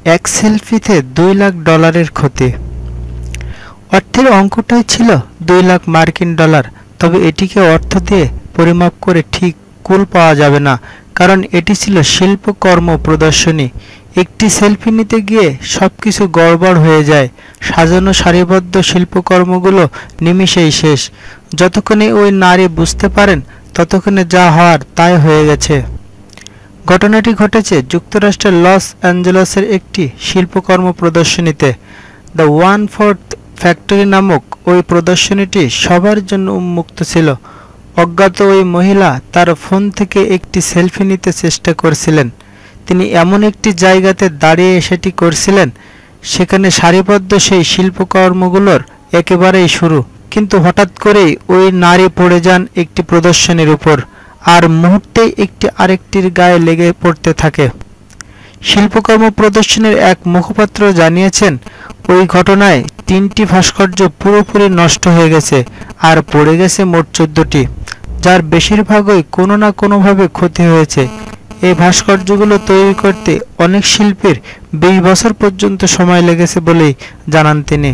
এক সেলফিতে $2 লাখ ক্ষতি। অর্থের অঙ্কটাই ছিল $2 লাখ, তবে এটিকে অর্থ দিয়ে পরিমাপ করে ঠিক কুল পাওয়া যাবে না, কারণ এটি ছিল শিল্পকর্ম প্রদর্শনী। একটি সেলফি নিতে গিয়ে সবকিছু গড়বড় হয়ে যায়। সাজানো সারিবদ্ধ শিল্পকর্মগুলো নিমিষেই শেষ। যতক্ষণে ওই নারী বুঝতে পারেন ততক্ষণে যা হওয়ার তাই হয়ে গেছে। ঘটনাটি ঘটেছে যুক্তরাষ্ট্রের লস অ্যাঞ্জেলেসের একটি শিল্পকর্ম প্রদর্শনীতে। দ্য 1/4 ফ্যাক্টরি নামক ওই প্রদর্শনীটি সবার জন্য উন্মুক্ত ছিল। অজ্ঞাত ওই মহিলা তার ফোন থেকে একটি সেলফি নিতে চেষ্টা করছিলেন। তিনি এমন একটি জায়গাতে দাঁড়িয়ে সেটি করছিলেন সেখানে সারিবদ্ধ সেই শিল্পকর্মগুলোর একেবারেই শুরু। কিন্তু হঠাৎ করেই ওই নারী পড়ে যান একটি প্রদর্শনীর উপর, আর মুহূর্তেই একটি আরেকটির গায়ে লেগে পড়তে থাকে। শিল্পকর্ম প্রদর্শনীর এক মুখপাত্র জানিয়েছেন, ওই ঘটনায় 3টি ভাস্কর্য পুরোপুরি নষ্ট হয়ে গেছে আর পড়ে গেছে মোট 14টি, যার বেশিরভাগই কোনো না কোনোভাবে ক্ষতি হয়েছে। এই ভাস্কর্যগুলো তৈরি করতে অনেক শিল্পীর 20 বছর পর্যন্ত সময় লেগেছে বলেই জানান তিনি।